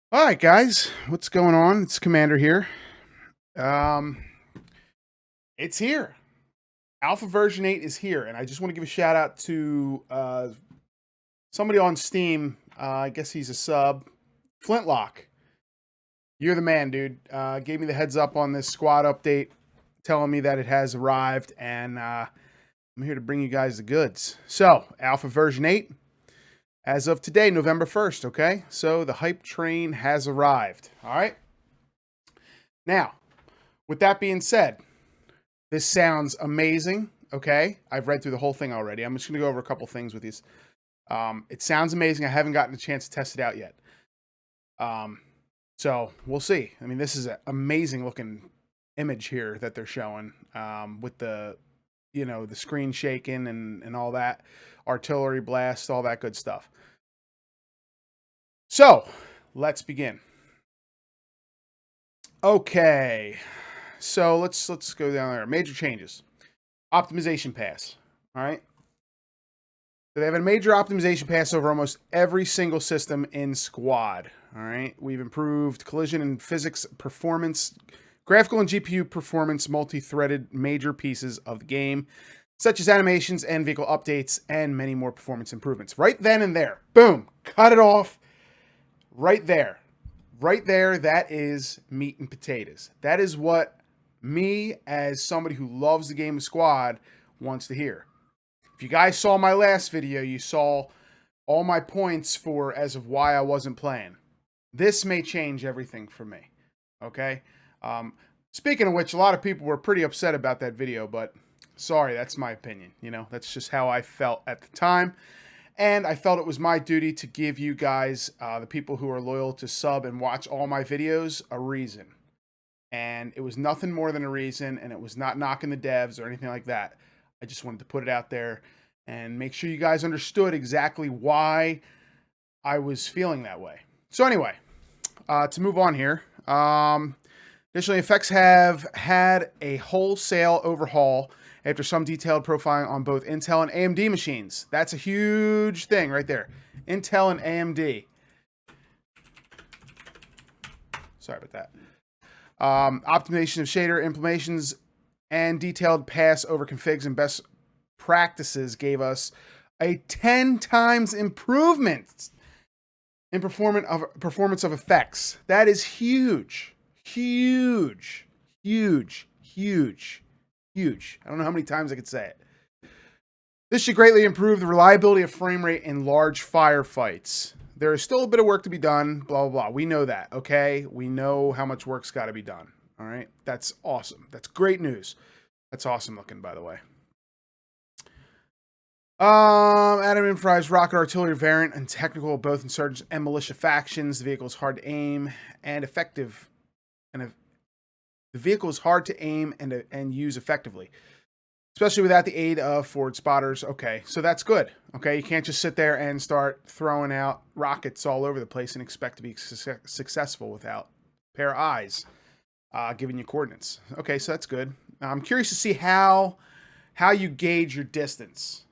All right, guys, what's going on? It's Commander here. Um, it's here. Alpha version 8 is here, and I just want to give a shout out to somebody on Steam. I guess he's a sub. Flintlock, you're the man, dude. Gave me the heads up on this squad update, telling me that it has arrived, and I'm here to bring you guys the goods. So, Alpha version 8, as of today, November 1st, okay? So, the hype train has arrived, all right? Now, with that being said, this sounds amazing. Okay, I've read through the whole thing already. I'm just going to go over a couple things with these. It sounds amazing. I haven't gotten a chance to test it out yet. So we'll see. I mean, this is an amazing looking image here that they're showing with the, the screen shaking and all that, artillery blast, all that good stuff. So let's begin. Okay, so let's go down there. Major changes. Optimization pass. All right. So they have a major optimization pass over almost every single system in Squad. All right. We've improved collision and physics performance, graphical and GPU performance, multi-threaded major pieces of the game, such as animations and vehicle updates, and many more performance improvements. Right then and there. Boom. Cut it off. Right there. Right there. That is meat and potatoes. That is what me, as somebody who loves the game of Squad, wants to hear. If you guys saw my last video, you saw all my points for as of why I wasn't playing. This may change everything for me. Okay? Speaking of which, a lot of people were pretty upset about that video, but sorry, that's my opinion. That's just how I felt at the time. And I felt it was my duty to give you guys, the people who are loyal to sub and watch all my videos, a reason. And it was nothing more than a reason, and it was not knocking the devs or anything like that. I just wanted to put it out there and make sure you guys understood exactly why I was feeling that way. So anyway, to move on here, additionally, effects have had a wholesale overhaul after some detailed profiling on both Intel and AMD machines. That's a huge thing right there. Intel and AMD. Sorry about that. Optimization of shader implementations and detailed pass over configs and best practices gave us a 10 times improvement in performance of effects. That is huge. Huge. Huge. Huge. Huge. I don't know how many times I could say it. This should greatly improve the reliability of frame rate in large firefights. There is still a bit of work to be done, blah, blah, blah. We know that, okay? We know how much work's got to be done, all right? That's awesome. That's great news. That's awesome looking, by the way. Adam improvised rocket artillery variant and technical, both insurgents and militia factions. The vehicle is hard to aim and effective. And the vehicle is hard to aim and use effectively, especially without the aid of forward spotters. Okay, so that's good. Okay, you can't just sit there and start throwing out rockets all over the place and expect to be successful without a pair of eyes giving you coordinates. Okay, so that's good. I'm curious to see how you gauge your distance,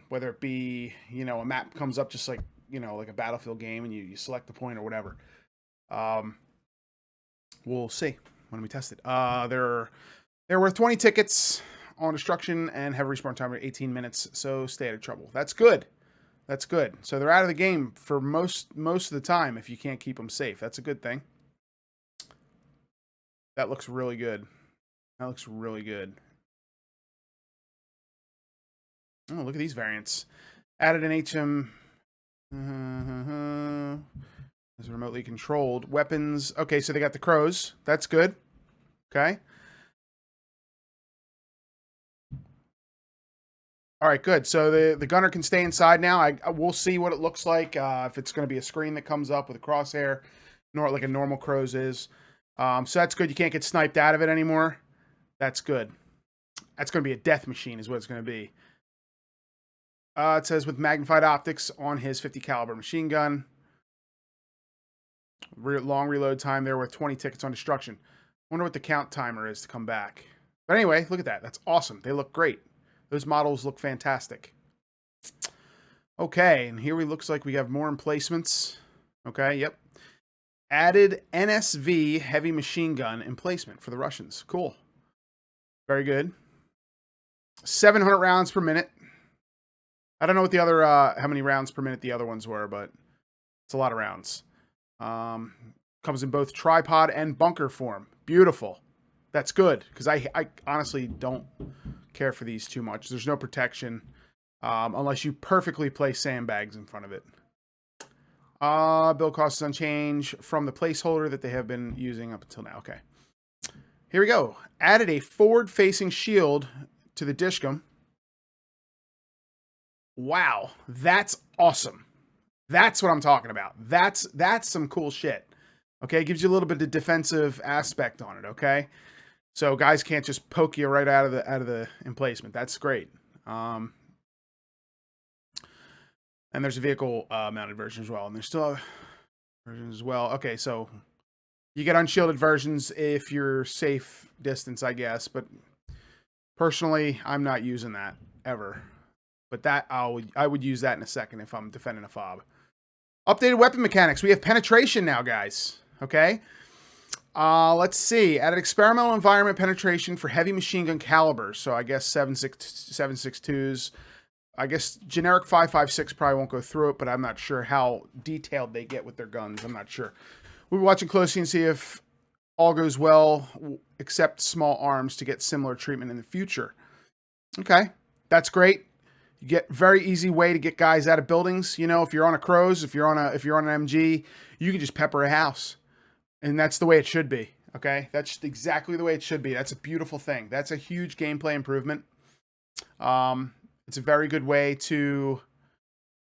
whether it be, a map comes up just like, like a Battlefield game and you select the point or whatever. We'll see when we test it. There were 20 tickets on destruction and have a respawn timer 18 minutes, so stay out of trouble. That's good. That's good. So they're out of the game for most of the time if you can't keep them safe. That's a good thing. That looks really good. That looks really good. Oh, look at these variants. Added an HM. Is remotely controlled. Weapons. Okay, so they got the crows. That's good. Okay. All right, good. So the gunner can stay inside now. We'll see what it looks like. If it's going to be a screen that comes up with a crosshair, like a normal crow's is. So that's good. You can't get sniped out of it anymore. That's good. That's going to be a death machine is what it's going to be. It says with magnified optics on his 50 caliber machine gun. Long reload time there with 20 tickets on destruction. Wonder what the count timer is to come back. But anyway, look at that. That's awesome. They look great. Those models look fantastic. Okay, and here we looks like we have more emplacements. Okay, yep. Added NSV heavy machine gun emplacement for the Russians. Cool. Very good. 700 rounds per minute. I don't know what the other, how many rounds per minute the other ones were, but it's a lot of rounds. Comes in both tripod and bunker form. Beautiful. That's good, because I honestly don't care for these too much. There's no protection, unless you perfectly place sandbags in front of it. Build cost is unchanged from the placeholder that they have been using up until now. Okay. Here we go. Added a forward-facing shield to the dishcom. Wow, that's awesome. That's what I'm talking about. That's some cool shit. Okay, it gives you a little bit of defensive aspect on it. Okay, so guys can't just poke you right out of the emplacement. That's great. And there's a vehicle mounted version as well, and there's still other versions as well. Okay, so you get unshielded versions if you're safe distance, I guess. But personally, I'm not using that ever. But that I would use that in a second if I'm defending a fob. Updated weapon mechanics. We have penetration now, guys. Okay. Let's see. Added experimental environment penetration for heavy machine gun calibers. So I guess 7.62s. I guess generic 5.56 probably won't go through it, but I'm not sure how detailed they get with their guns. I'm not sure. We'll be watching closely and see if all goes well, except small arms, to get similar treatment in the future. Okay. That's great. You get very easy way to get guys out of buildings. You know, if you're on a Crows, if you're on an MG, you can just pepper a house, and that's the way it should be. Okay, that's exactly the way it should be. That's a beautiful thing. That's a huge gameplay improvement. It's a very good way to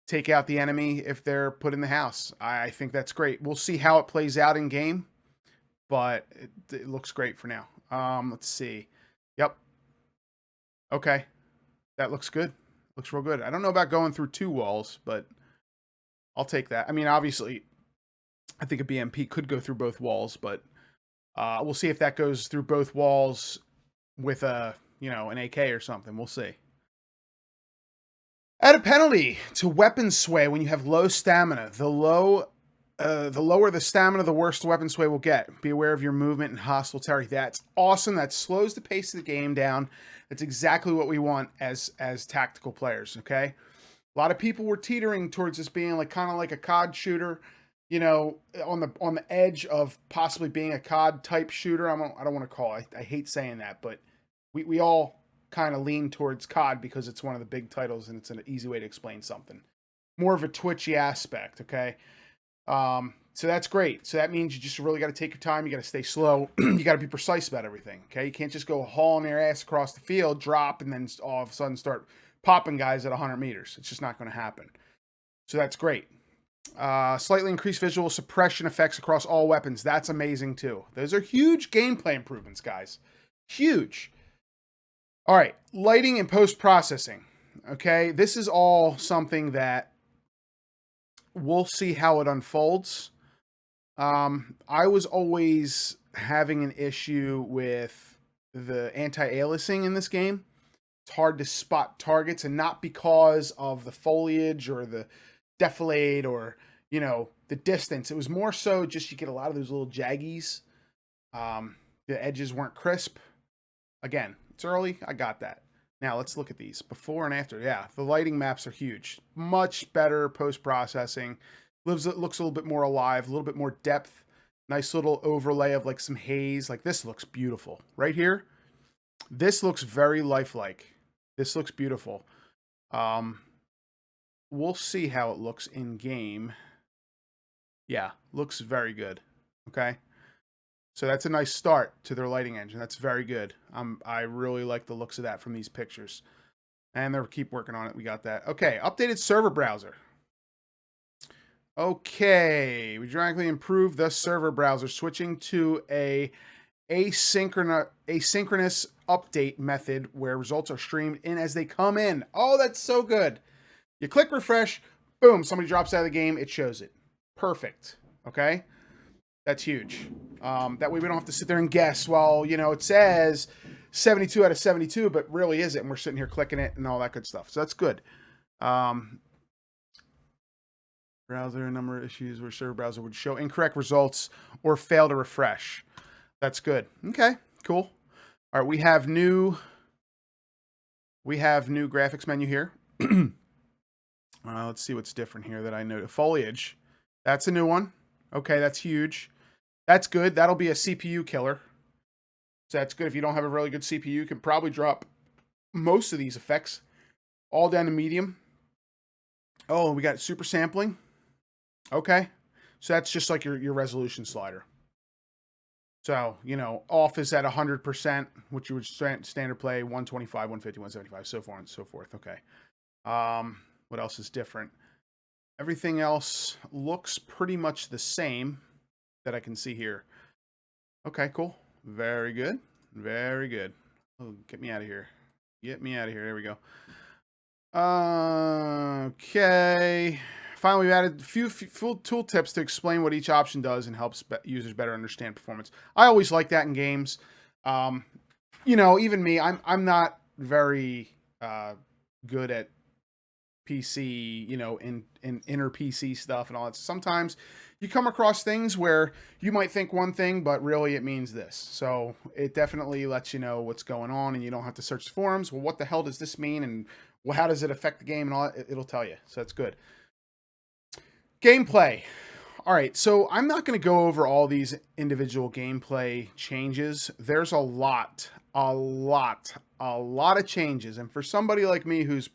take out the enemy if they're put in the house. I think that's great. We'll see how it plays out in game, but it looks great for now. Let's see. Yep. Okay, that looks good. Looks real good. I don't know about going through 2 walls, but I'll take that. I mean, obviously, I think a BMP could go through both walls, but we'll see if that goes through both walls with an AK or something. We'll see. Add a penalty to weapon sway when you have low stamina. The lower the stamina, the worse the weapon sway will get. Be aware of your movement in hostile territory. That's awesome. That slows the pace of the game down. That's exactly what we want as tactical players, okay? A lot of people were teetering towards this being like kind of like a COD shooter, you know, on the edge of possibly being a COD type shooter. I don't want to call it. I hate saying that, but we all kind of lean towards COD because it's one of the big titles and it's an easy way to explain something. More of a twitchy aspect, okay? So that's great. So that means you just really got to take your time. You got to stay slow. You got to be precise about everything. Okay. You can't just go hauling your ass across the field, drop, and then all of a sudden start popping guys at 100 meters. It's just not going to happen. So that's great. Slightly increased visual suppression effects across all weapons. That's amazing too. Those are huge gameplay improvements, guys. Huge. All right. Lighting and post-processing. Okay. This is all something that we'll see how it unfolds. I was always having an issue with the anti-aliasing in this game. It's hard to spot targets, and not because of the foliage or the defilade or, you know, the distance. It was more so just you get a lot of those little jaggies. The edges weren't crisp. Again, it's early. I got that. Now let's look at these before and after. Yeah, the lighting maps are huge. Much better post-processing. Looks a little bit more alive, a little bit more depth. Nice little overlay of like some haze. Like this looks beautiful. Right here, this looks very lifelike. This looks beautiful. We'll see how it looks in game. Yeah, looks very good. Okay. So that's a nice start to their lighting engine. That's very good. I really like the looks of that from these pictures. And they'll keep working on it. We got that. Okay, updated server browser. Okay, we dramatically improved the server browser, switching to a asynchronous update method where results are streamed in as they come in. Oh, that's so good. You click refresh, boom, somebody drops out of the game, it shows it. Perfect. Okay? That's huge. That way we don't have to sit there and guess. Well, you know, it says 72 out of 72, but really isn't. And we're sitting here clicking it and all that good stuff. So that's good. Browser, a number of issues where server browser would show incorrect results or fail to refresh. That's good. Okay, cool. All right, we have new graphics menu here. Let's see what's different here that I know. Foliage. That's a new one. Okay, that's huge. That's good. That'll be a CPU killer. So that's good. If you don't have a really good CPU, you can probably drop most of these effects all down to medium. Oh, we got super sampling. Okay. So that's just like your resolution slider. So, you know, off is at 100%, which you would standard play, 125, 150, 175, so far and so forth. Okay. What else is different? Everything else looks pretty much the same that I can see here. Okay, cool. Very good. Very good. Oh, get me out of here. Get me out of here. There we go. Okay. Finally, we've added a few full tool tips to explain what each option does and helps users better understand performance. I always like that in games. You know, even me, I'm not very good at PC, you know, in inner PC stuff and all that. Sometimes you come across things where you might think one thing, but really it means this. So it definitely lets you know what's going on, and you don't have to search the forums. Well, what the hell does this mean? And well, how does it affect the game and all that? It'll tell you. So that's good. Gameplay. All right, so I'm not going to go over all these individual gameplay changes. There's a lot of changes. And for somebody like me who's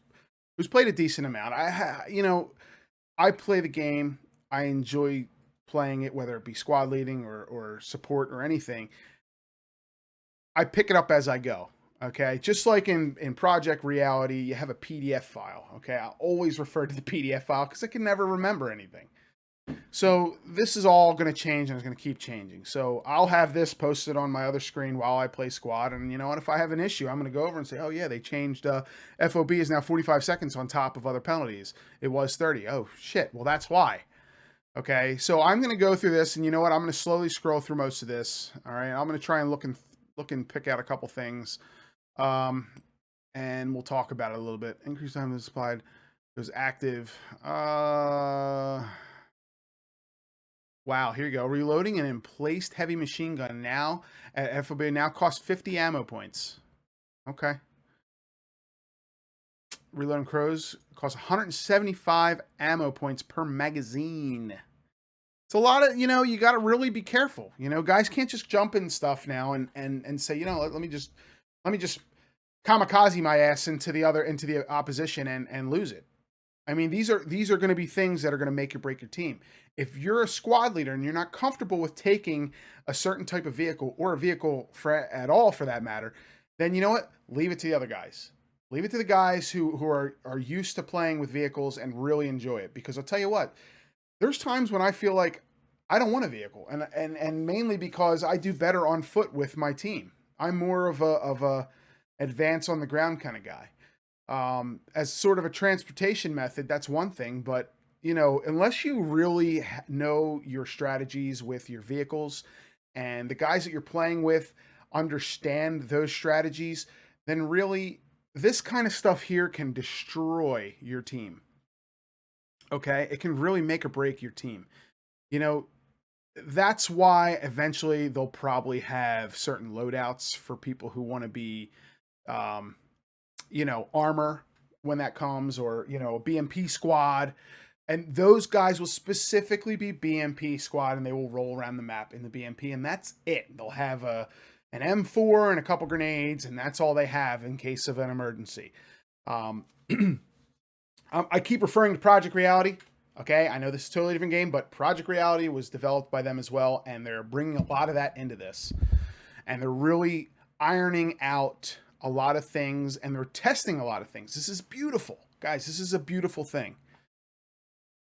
played a decent amount, I play the game. I enjoy playing it, whether it be squad leading or support or anything. I pick it up as I go. Okay, just like in Project Reality, you have a PDF file. Okay, I always refer to the PDF file because I can never remember anything. So this is all going to change, and it's going to keep changing. So I'll have this posted on my other screen while I play squad. And you know what? If I have an issue, I'm going to go over and say, oh yeah, they changed FOB is now 45 seconds on top of other penalties. It was 30. Oh shit. Well, that's why. Okay. So I'm going to go through this, and you know what? I'm going to slowly scroll through most of this. All right. I'm going to try and look and pick out a couple things. And we'll talk about it a little bit. Increased time supplied goes active. Wow, here you go. Reloading an emplaced heavy machine gun now at FOB now costs 50 ammo points. Okay. Reloading crows costs 175 ammo points per magazine. It's a lot of, you know, you got to really be careful. You know, guys can't just jump in stuff now and say, you know, let me just kamikaze my ass into the opposition and lose it. I mean, these are going to be things that are going to make or break your team. If you're a squad leader and you're not comfortable with taking a certain type of vehicle or a vehicle at all for that matter, then you know what? Leave it to the other guys. Leave it to the guys who are used to playing with vehicles and really enjoy it. Because I'll tell you what, there's times when I feel like I don't want a vehicle, and mainly because I do better on foot with my team. I'm more of a advance on the ground kind of guy. As sort of a transportation method, that's one thing, but you know, unless you really know your strategies with your vehicles and the guys that you're playing with understand those strategies, then really this kind of stuff here can destroy your team. Okay, it can really make or break your team. You know, that's why eventually they'll probably have certain loadouts for people who want to be you know, armor when that comes, or, you know, a BMP squad. And those guys will specifically be BMP squad, and they will roll around the map in the BMP, and that's it. They'll have an M4 and a couple grenades, and that's all they have in case of an emergency. I keep referring to Project Reality. Okay, I know this is a totally different game, but Project Reality was developed by them as well, and they're bringing a lot of that into this. And they're really ironing out a lot of things, and they're testing a lot of things. This is beautiful. Guys, this is a beautiful thing.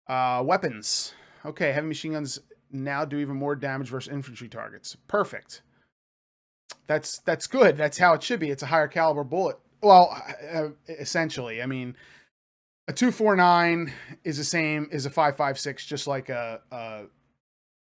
Weapons. Okay, heavy machine guns now do even more damage versus infantry targets. Perfect. That's good. That's how it should be. It's a higher caliber bullet. Well, essentially. I mean, a 249 is the same as a 5.56, just like a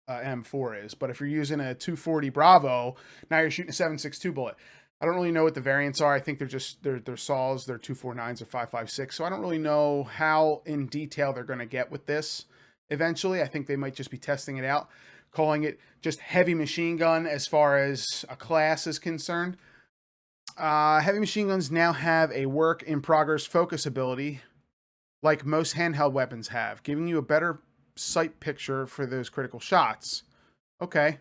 M4 is. But if you're using a 240 Bravo, now you're shooting a 7.62 bullet. I don't really know what the variants are. I think they're just they're saws. They're 249s or 5.56. So I don't really know how in detail they're going to get with this. eventually. I think they might just be testing it out, calling it just heavy machine gun as far as a class is concerned. Heavy machine guns now have a work in progress focus ability like most handheld weapons have, giving you a better sight picture for those critical shots. Okay.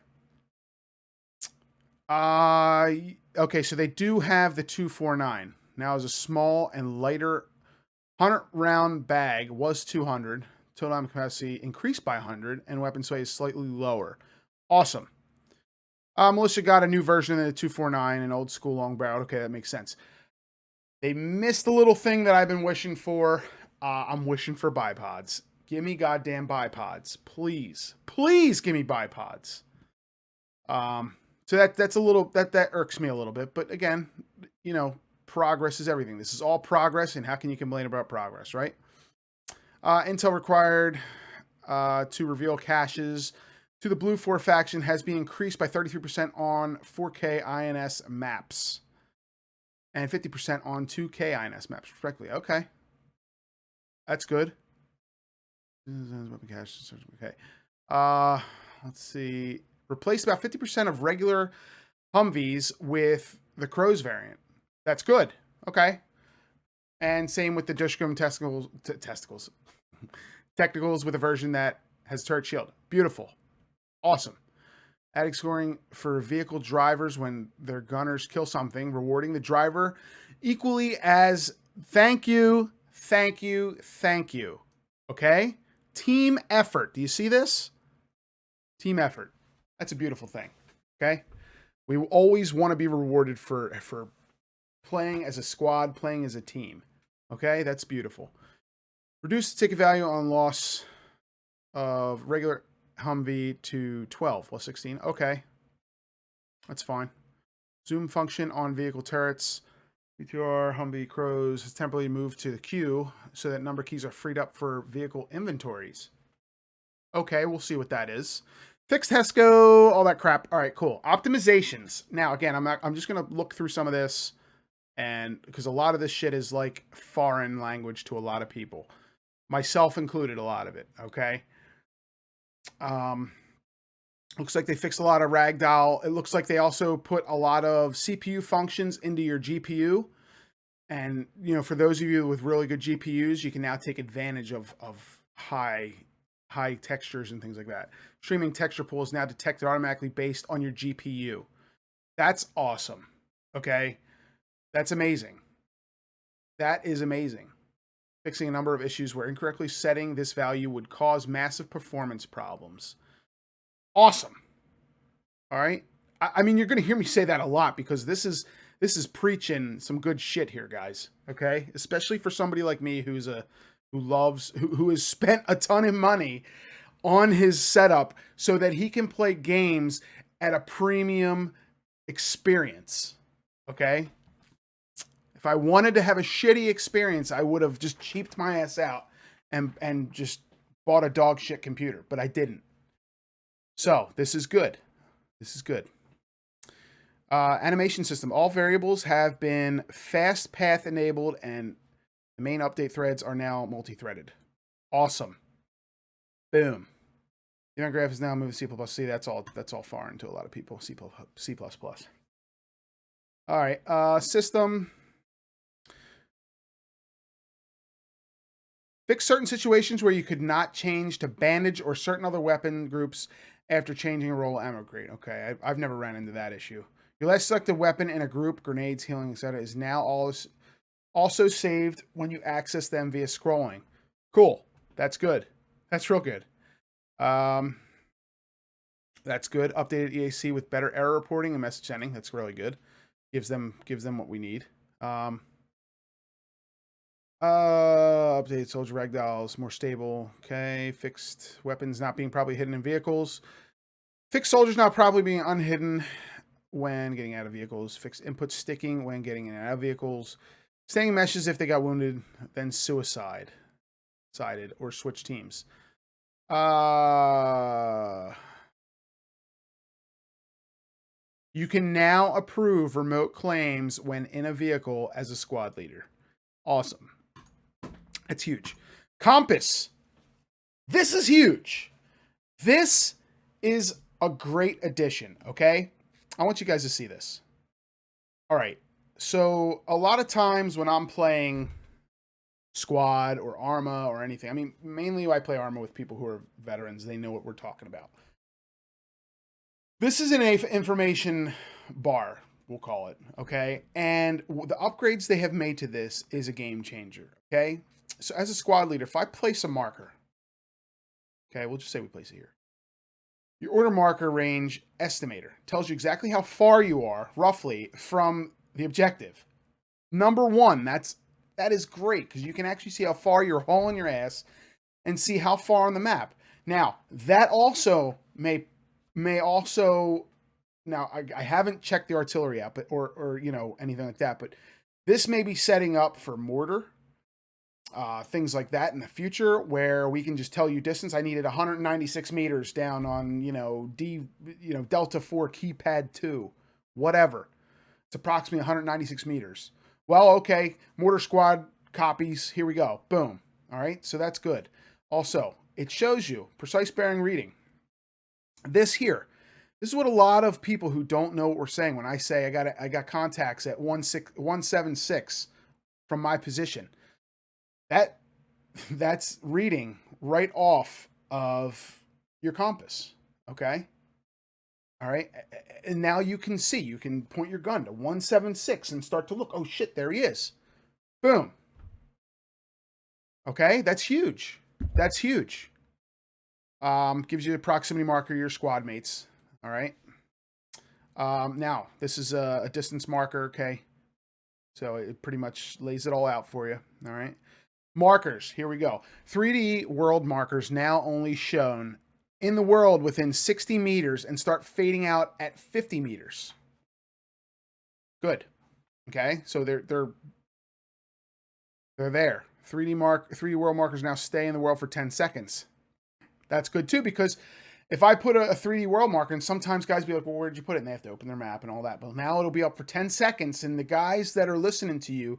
Okay, so they do have the 249. Now, as a small and lighter 100-round bag was 200. Total ammo capacity increased by 100, and weapon sway is slightly lower. Awesome. Militia got a new version of the 249, an old school long barrel. Okay, that makes sense. They missed the little thing that I've been wishing for. I'm wishing for bipods. Give me goddamn bipods, please. Please give me bipods. So that's a little that irks me a little bit, but again, you know, progress is everything. This is all progress, and how can you complain about progress, right? Intel required to reveal caches to the Blue 4 faction has been increased by 33% on 4K INS maps and 50% on 2K INS maps, respectively. Okay, that's good. Okay, let's see. Replaced about 50% of regular Humvees with the Crows variant. That's good. Okay. And same with the Dushkum technicals with a version that has turret shield. Beautiful. Awesome. Adding scoring for vehicle drivers when their gunners kill something, rewarding the driver equally as thank you, thank you, thank you. Okay? Team effort. Do you see this? Team effort. That's a beautiful thing. Okay? We always want to be rewarded for playing as a squad, playing as a team. Okay? That's beautiful. Reduce the ticket value on loss of regular Humvee to 12 plus 16. Okay. That's fine. Zoom function on vehicle turrets. BTR Humvee Crows has temporarily moved to the queue so that number keys are freed up for vehicle inventories. Okay, we'll see what that is. Fixed HESCO, all that crap. All right, cool. Optimizations. Now, again, I'm just going to look through some of this, and because a lot of this shit is like foreign language to a lot of people, myself included, a lot of it. Okay. Looks like they fixed a lot of ragdoll. It looks like they also put a lot of CPU functions into your GPU. And, you know, for those of you with really good GPUs, you can now take advantage of high textures and things like that. Streaming texture pool is now detected automatically based on your GPU. That's awesome. Okay. That's amazing. That is amazing. Fixing a number of issues where incorrectly setting this value would cause massive performance problems. Awesome. All right. I mean, you're going to hear me say that a lot because this is preaching some good shit here, guys. Okay. Especially for somebody like me who has spent a ton of money on his setup so that he can play games at a premium experience. Okay. If I wanted to have a shitty experience, I would have just cheaped my ass out and just bought a dog shit computer, but I didn't. So this is good. This is good. Animation system. All variables have been fast path enabled and the main update threads are now multi-threaded. Awesome. Boom. The graph is now moving to C++. See, that's all foreign to a lot of people. C++. All right. System. Fix certain situations where you could not change to bandage or certain other weapon groups after changing a roll ammo grade. Okay, I've never ran into that issue. Your last selected weapon in a group, grenades, healing, etc., is now also saved when you access them via scrolling. Cool. That's good. That's real good. That's good. Updated EAC with better error reporting and message sending. That's really good. Gives them what we need. Updated soldier ragdolls, more stable. Okay. Fixed weapons not being probably hidden in vehicles. Fixed soldiers not probably being unhidden when getting out of vehicles. Fixed input sticking when getting in and out of vehicles. Staying meshes if they got wounded, then sided or switch teams. You can now approve remote claims when in a vehicle as a squad leader. Awesome. That's huge. Compass. This is huge. This is a great addition, okay? I want you guys to see this. All right. So a lot of times when I'm playing squad or Arma or anything, I mean, mainly I play Arma with people who are veterans. They know what we're talking about. This is an information bar, we'll call it, okay? And the upgrades they have made to this is a game changer, okay? So as a squad leader, if I place a marker, okay, we'll just say we place it here. Your order marker range estimator tells you exactly how far you are, roughly, from the objective. Number one, that is great, because you can actually see how far you're hauling your ass and see how far on the map. Now, that also may also, now I haven't checked the artillery out, but or you know, anything like that, but this may be setting up for mortar, things like that in the future, where we can just tell you distance. I needed 196 meters down on, you know, Delta 4 keypad 2, whatever. It's approximately 196 meters. Well, okay, mortar squad copies, here we go, boom. All right, so that's good. Also, it shows you precise bearing reading. This here, this is what a lot of people who don't know what we're saying when I say I got contacts at 176 from my position. That's reading right off of your compass, okay? All right, and now you can see, you can point your gun to 176 and start to look. Oh shit, there he is. Boom. Okay, that's huge. That's huge. Gives you a proximity marker of your squad mates. All right. Now, this is a distance marker, okay? So it pretty much lays it all out for you, all right? Markers, here we go. 3D world markers now only shown in the world within 60 meters and start fading out at 50 meters. Good. Okay, so they're there. 3D world markers now stay in the world for 10 seconds. That's good too, because if I put a 3D world marker, and sometimes guys be like, well, where'd you put it? And they have to open their map and all that. But now it'll be up for 10 seconds, and the guys that are listening to you,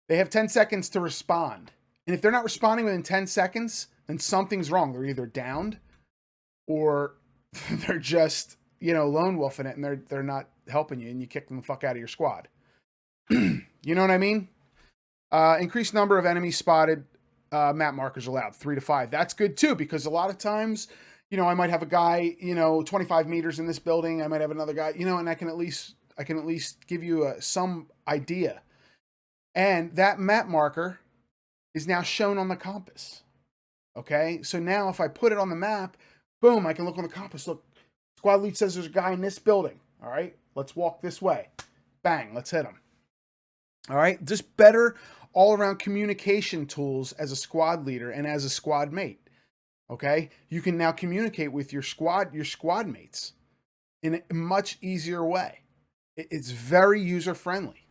they have 10 seconds to respond. And if they're not responding within 10 seconds, then something's wrong. They're either downed or they're just, you know, lone wolfing it, and they're not helping you, and you kick them the fuck out of your squad. You know what I mean? Increased number of enemies spotted, map markers allowed, 3 to 5. That's good too, because a lot of times, you know, I might have a guy, you know, 25 meters in this building. I might have another guy, you know, and I can at least give you some idea. And that map marker is now shown on the compass. Okay, so now if I put it on the map, boom, I can look on the compass. Look, squad lead says there's a guy in this building. All right, let's walk this way. Bang, let's hit him. All right, just better all-around communication tools as a squad leader and as a squad mate. Okay, you can now communicate with your squad mates in a much easier way. It's very user-friendly.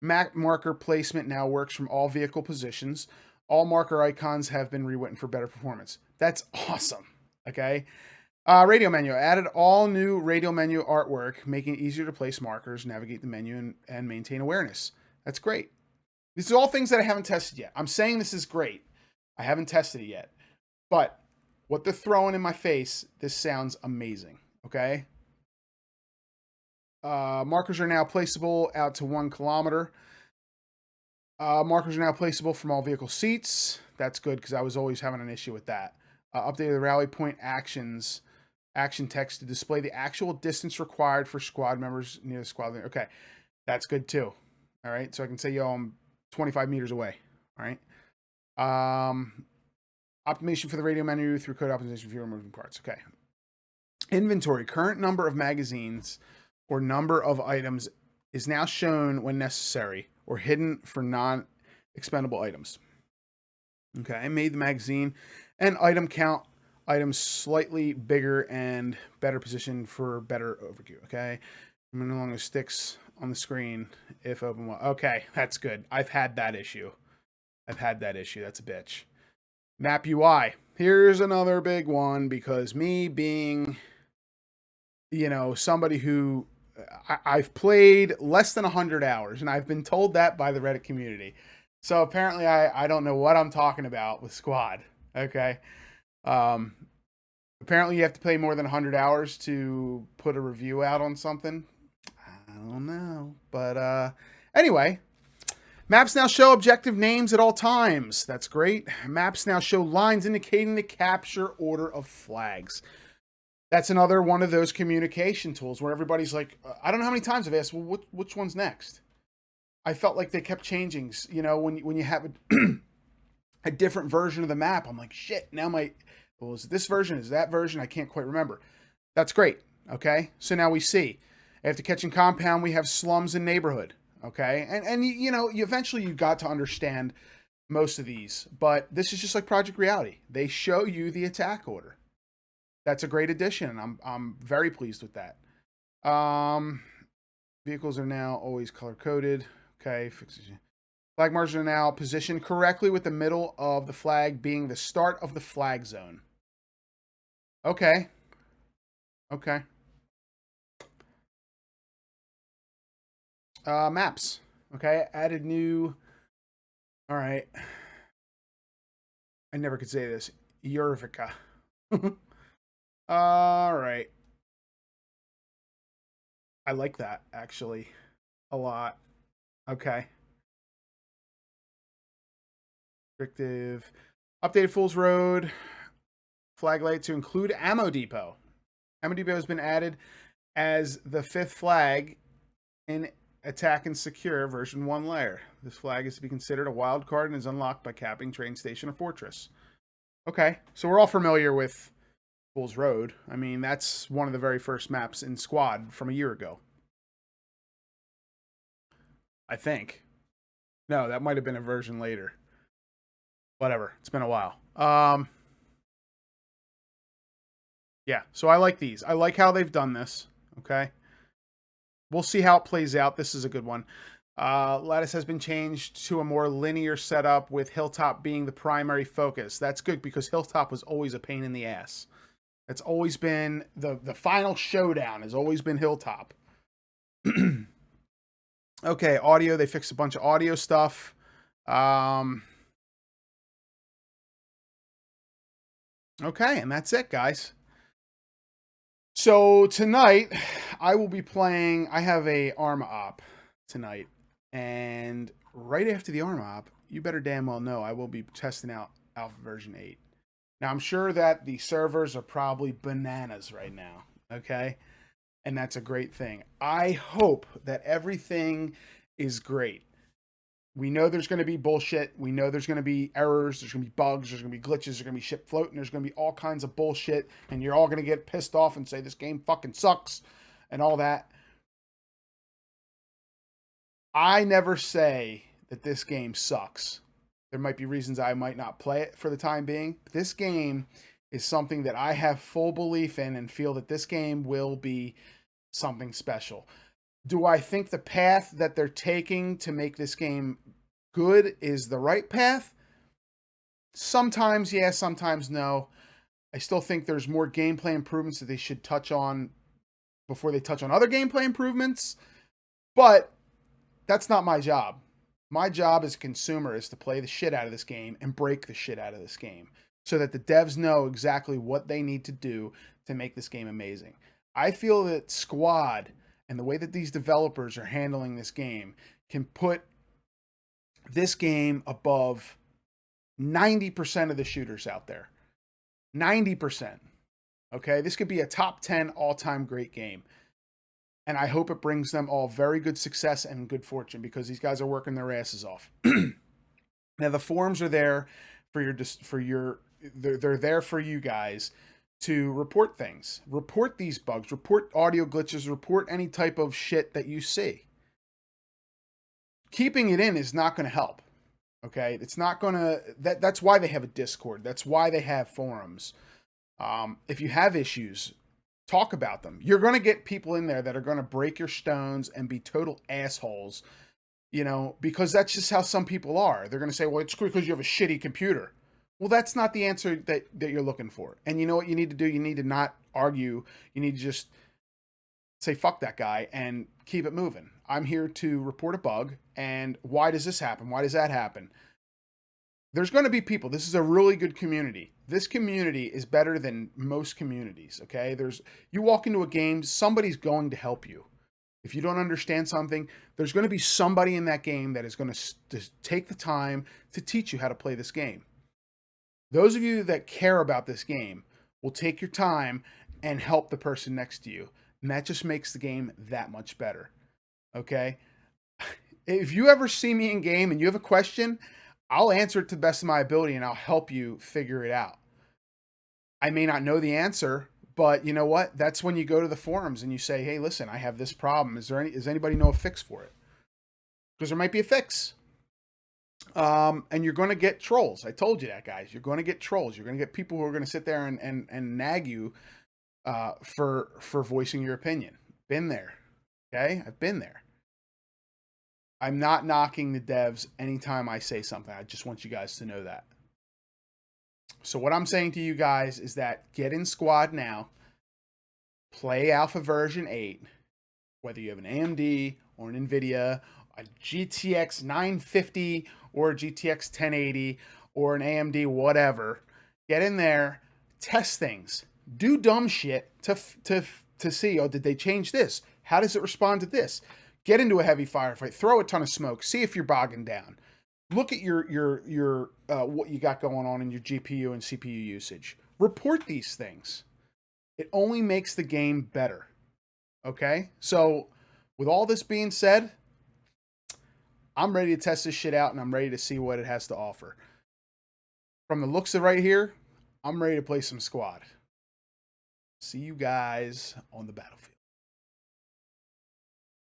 Map marker placement now works from all vehicle positions. All marker icons have been rewritten for better performance. That's awesome. Okay. Radio menu. Added all new radio menu artwork, making it easier to place markers, navigate the menu, and maintain awareness. That's great. These are all things that I haven't tested yet. I'm saying this is great. I haven't tested it yet. But what they're throwing in my face, this sounds amazing. Okay. Markers are now placeable out to 1 kilometer. Markers are now placeable from all vehicle seats. That's good, because I was always having an issue with that. Updated the rally point action text to display the actual distance required for squad members near the squad. Okay, that's good too. All right, so I can say, yo, I'm 25 meters away. All right. Optimization for the radio menu through code optimization for moving parts. Okay. Inventory. Current number of magazines or number of items is now shown when necessary or hidden for non-expendable items. Okay, I made the magazine and item count items slightly bigger and better positioned for better overview. Okay, I'm no longer sticks on the screen if open well. Okay, that's good. I've had that issue. That's a bitch. Map UI. Here's another big one, because me being, you know, somebody who I've played less than 100 hours, and I've been told that by the Reddit community. So apparently I don't know what I'm talking about with squad. Okay. Um, apparently you have to play more than 100 hours to put a review out on something. I don't know. But anyway, maps now show objective names at all times. That's great. Maps now show lines indicating the capture order of flags. That's another one of those communication tools where everybody's like, I don't know how many times I've asked, well, which one's next? I felt like they kept changing. You know, when you have a different version of the map, I'm like, shit, now well, is it this version? Is that version? I can't quite remember. That's great. Okay. So now we see after catching compound, we have slums and neighborhood. Okay. And you know, eventually you got to understand most of these, but this is just like Project Reality. They show you the attack order. That's a great addition. I'm very pleased with that. Vehicles are now always color coded. Okay, fixes. Flag markers are now positioned correctly with the middle of the flag being the start of the flag zone. Okay. Okay. Maps. Okay, added new. All right. I never could say this. Eureka. All right. I like that actually a lot. Okay. Restrictive. Updated Fool's Road flag light to include Ammo Depot. Ammo Depot has been added as the 5th flag in Attack and Secure version 1 layer. This flag is to be considered a wild card and is unlocked by capping train station or fortress. Okay, so we're all familiar with Fool's Road. I mean, that's one of the very first maps in Squad from a year ago. I think. No, that might have been a version later. Whatever. It's been a while. Yeah, so I like these. I like how they've done this. Okay. We'll see how it plays out. This is a good one. Lattice has been changed to a more linear setup with Hilltop being the primary focus. That's good because Hilltop was always a pain in the ass. That's always been the final showdown has always been Hilltop. Okay, audio. They fixed a bunch of audio stuff. Okay, and that's it, guys. So tonight, I will be playing. I have a ARMA op tonight, and right after the ARMA op, you better damn well know I will be testing out Alpha version 8. Now, I'm sure that the servers are probably bananas right now, okay? And that's a great thing. I hope that everything is great. We know there's going to be bullshit. We know there's going to be errors. There's going to be bugs. There's going to be glitches. There's going to be shit floating. There's going to be all kinds of bullshit. And you're all going to get pissed off and say this game fucking sucks and all that. I never say that this game sucks. There might be reasons I might not play it for the time being. But this game is something that I have full belief in and feel that this game will be something special. Do I think the path that they're taking to make this game good is the right path? Sometimes yes, sometimes no. I still think there's more gameplay improvements that they should touch on before they touch on other gameplay improvements. But that's not my job. My job as a consumer is to play the shit out of this game and break the shit out of this game so that the devs know exactly what they need to do to make this game amazing. I feel that Squad and the way that these developers are handling this game can put this game above 90% of the shooters out there. 90%. Okay, this could be a top 10 all-time great game. And I hope it brings them all very good success and good fortune because these guys are working their asses off. Now the forums are there they're there for you guys to report things, report these bugs, report audio glitches, report any type of shit that you see. Keeping it in is not going to help. Okay, it's not going to. That's why they have a Discord. That's why they have forums. If you have issues, talk about them. You're going to get people in there that are going to break your stones and be total assholes. You know, because that's just how some people are. They're going to say, "Well, it's because you have a shitty computer." Well, that's not the answer that you're looking for. And you know what you need to do? You need to not argue. You need to just say, fuck that guy and keep it moving. I'm here to report a bug. And why does this happen? Why does that happen? There's going to be people. This is a really good community. This community is better than most communities, okay? You walk into a game, somebody's going to help you. If you don't understand something, there's going to be somebody in that game that is going to take the time to teach you how to play this game. Those of you that care about this game will take your time and help the person next to you. And that just makes the game that much better. Okay? If you ever see me in game and you have a question, I'll answer it to the best of my ability and I'll help you figure it out. I may not know the answer, but you know what? That's when you go to the forums and you say, hey, listen, I have this problem. Does anybody know a fix for it? Because there might be a fix. And you're going to get trolls. I told you that, guys. You're going to get trolls. You're going to get people who are going to sit there and nag you for voicing your opinion. Been there. Okay? I've been there. I'm not knocking the devs anytime I say something. I just want you guys to know that. So what I'm saying to you guys is that get in squad now. Play Alpha version 8. Whether you have an AMD or an Nvidia, a GTX 950 or a GTX 1080 or an AMD whatever. Get in there, test things, do dumb shit to see, oh, did they change this? How does it respond to this? Get into a heavy firefight, throw a ton of smoke, see if you're bogging down. Look at your what you got going on in your GPU and CPU usage. Report these things. It only makes the game better. Okay? So with all this being said, I'm ready to test this shit out and I'm ready to see what it has to offer. From the looks of right here, I'm ready to play some squad. See you guys on the battlefield.